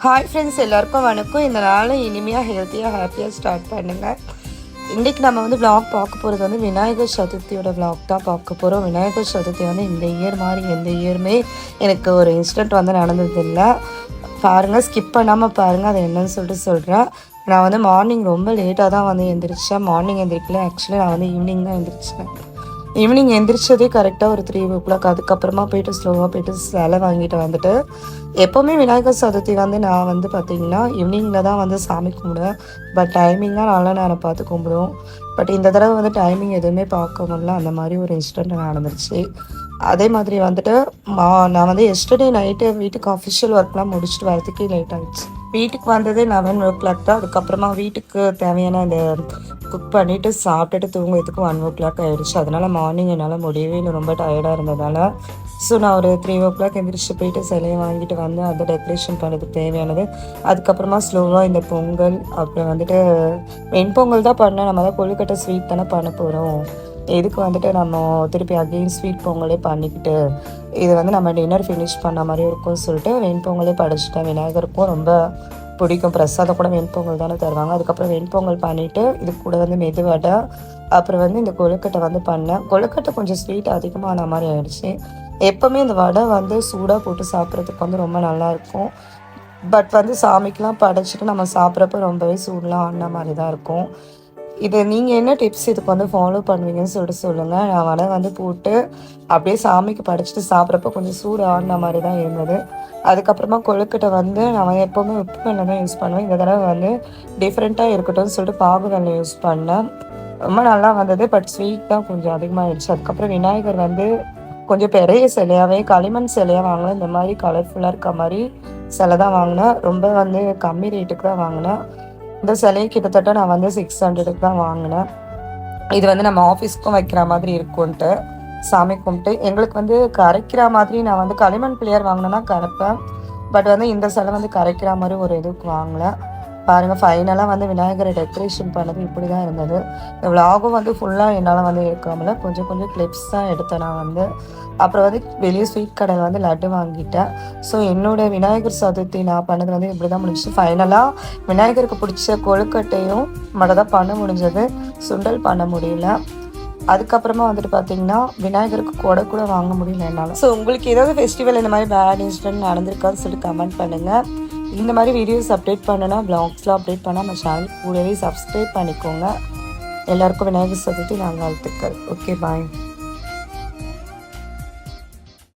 Hi friends, எல்லாருக்கும் வணக்கம். இந்த நாளை இனிமையாக ஹெல்த்தியாக ஹாப்பியாக ஸ்டார்ட் பண்ணுங்கள். இன்றைக்கி நம்ம வந்து விளாக் பார்க்க போகிறது வந்து விநாயகர் சதுர்த்தியோட விளாக் தான் பார்க்க போகிறோம். விநாயகர் சதுர்த்தி வந்து இந்த இயர் மாதிரி எந்த இயருமே எனக்கு ஒரு இன்சிடெண்ட் வந்து நடந்ததில்லை. பாருங்கள், ஸ்கிப் பண்ணாமல் பாருங்கள், அது என்னன்னு சொல்லிட்டு சொல்கிறேன். நான் வந்து மார்னிங் ரொம்ப லேட்டாக தான் வந்து எழுந்திரிச்சேன். மார்னிங் எழுந்திரிக்கல, ஆக்சுவலி நான் வந்து ஈவினிங் தான் எழுந்திரிச்சேன். ஈவினிங் எந்திரிச்சதே கரெக்டாக ஒரு 3 o'clock. அதுக்கப்புறமா போயிட்டு ஸ்லோவாக போயிட்டு சிலை வாங்கிட்டு வந்துட்டு, எப்போவுமே விநாயகர் சதுர்த்தி வந்து நான் வந்து பார்த்திங்கன்னா ஈவினிங்கில் தான் வந்து சாமி கும்பிடுவேன். பட் டைமிங்லாம் நல்ல நேரம் பார்த்து கும்பிடுவோம். பட் இந்த தடவை வந்து டைமிங் எதுவுமே பார்க்க முடியல. அந்த மாதிரி ஒரு இன்சிடெண்ட் நடந்துருச்சு. அதே மாதிரி வந்துட்டு நான் வந்து எஸ்டர்டே நைட்டு வீட்டுக்கு அஃபிஷியல் ஒர்க்லாம் முடிச்சுட்டு வரதுக்கே லேட் ஆகிடுச்சு. வீட்டுக்கு வந்ததே 11 o'clock தான். அதுக்கப்புறமா வீட்டுக்கு தேவையான இந்த குக் பண்ணிவிட்டு சாப்பிட்டுட்டு தூங்குறதுக்கு 1 o'clock ஆகிடுச்சு. அதனால் மார்னிங் என்னால் முடியவே இல்லை, ரொம்ப டயர்டாக இருந்ததால். ஸோ நான் ஒரு 3 o'clock எந்திரிச்சு போயிட்டு சிலையை வாங்கிட்டு வந்து அதை டெக்கரேஷன் பண்ணுறதுக்கு தேவையானது. அதுக்கப்புறமா ஸ்லோவாக இந்த பொங்கல், அப்புறம் வந்துட்டு வெண்பொங்கல் தான் பண்ணேன். நம்ம தான் கொழுக்கட்டை ஸ்வீட் தானே பண்ண போகிறோம். எதுக்கு வந்துட்டு நம்ம திருப்பி அகெயின் ஸ்வீட் பொங்கலே பண்ணிக்கிட்டு இது வந்து நம்ம டின்னர் ஃபினிஷ் பண்ண மாதிரி இருக்கும்னு சொல்லிட்டு வெண்பொங்கலே படைச்சிட்டேன். விநாயகருக்கும் ரொம்ப பிடிக்கும். பிரசாதம் கூட வெண்பொங்கல் தானே தருவாங்க. அதுக்கப்புறம் வெண்பொங்கல் பண்ணிவிட்டு இது கூட வந்து மெதுவடை, அப்புறம் வந்து இந்த கொழுக்கட்டை வந்து பண்ணேன். கொழுக்கட்டை கொஞ்சம் ஸ்வீட் அதிகமான மாதிரி ஆயிடுச்சு. எப்போவுமே இந்த வடை வந்து சூடாக போட்டு சாப்பிட்றதுக்கு வந்து ரொம்ப நல்லாயிருக்கும். பட் வந்து சாமிக்கெலாம் படைச்சிட்டு நம்ம சாப்பிட்றப்ப ரொம்பவே சூடெலாம் ஆன மாதிரி தான் இருக்கும். இது நீங்கள் என்ன டிப்ஸ் இதுக்கு வந்து ஃபாலோ பண்ணுவீங்கன்னு சொல்லிட்டு சொல்லுங்கள். நான் வடை வந்து போட்டு அப்படியே சாமிக்கு படைச்சிட்டு சாப்பிட்றப்ப கொஞ்சம் சூடு ஆடின மாதிரி தான் இருந்தது. அதுக்கப்புறமா கொழுக்கட்டை வந்து நான் எப்போவுமே உப்பு வெல்லம் தான் யூஸ் பண்ணுவேன். இந்த தடவை வந்து டிஃப்ரெண்ட்டாக இருக்கட்டும்னு சொல்லிட்டு பாகு வெல்லம் யூஸ் பண்ணேன். ரொம்ப நல்லா வந்தது. பட் ஸ்வீட் தான் கொஞ்சம் அதிகமாகிடுச்சு. அதுக்கப்புறம் விநாயகர் வந்து கொஞ்சம் பெரிய சிலையாகவே களிமண் சிலையாக வாங்கினேன். இந்த மாதிரி கலர்ஃபுல்லாக இருக்க மாதிரி சிலை தான் வாங்கினேன். ரொம்ப வந்து கம்மி ரேட்டுக்கு தான் வாங்கினேன். இந்த சிலையை கிட்டத்தட்ட நான் வந்து 600க்கு தான் வாங்கினேன். இது வந்து நம்ம ஆஃபீஸ்க்கும் வைக்கிற மாதிரி இருக்கும்ன்ட்டு சாமி கும்பிட்டு எங்களுக்கு வந்து கரைக்கிற மாதிரி நான் வந்து களிமண் பிள்ளையார் வாங்கினேன்னா கரைப்பேன். பட் வந்து இந்த சிலை வந்து கரைக்கிற மாதிரி ஒரு இதுக்கு வாங்கலை. பாருங்கள், ஃபைனலாக வந்து விநாயகரை டெக்கரேஷன் பண்ணது இப்படி தான் இருந்தது. இந்த விலாகும் வந்து ஃபுல்லாக என்னால் வந்து எடுக்காமல கொஞ்சம் கிளிப்ஸ் தான் எடுத்தேன் நான் வந்து. அப்புறம் வந்து வெளியே ஸ்வீட் கடையில் வந்து லட்டு வாங்கிட்டேன். ஸோ என்னோடய விநாயகர் சதுர்த்தி நான் பண்ணது வந்து இப்படி தான் முடிஞ்சிச்சு. ஃபைனலாக விநாயகருக்கு பிடிச்ச கொழுக்கட்டையும் மட்டும் தான் பண்ண முடிஞ்சது. சுண்டல் பண்ண முடியல. அதுக்கப்புறமா வந்துட்டு பார்த்தீங்கன்னா விநாயகருக்கு கொடை கூட வாங்க முடியல என்னால். ஸோ உங்களுக்கு ஏதாவது ஃபெஸ்டிவல் இந்த மாதிரி பேட் இன்சிடென்ட் நடந்திருக்கான்னு சொல்லிட்டு கமெண்ட் பண்ணுங்கள். இந்த மாதிரி வீடியோஸ் அப்டேட் பண்ணனா, வ்ளாக்ஸ்லாம் அப்டேட் பண்ணால் நம்ம சேனல் கூடவே சப்ஸ்கிரைப் பண்ணிக்கோங்க. எல்லாருக்கும் விநாயகர் சதுர்த்தி நல்வாழ்த்துக்கள். ஓகே, பாய்.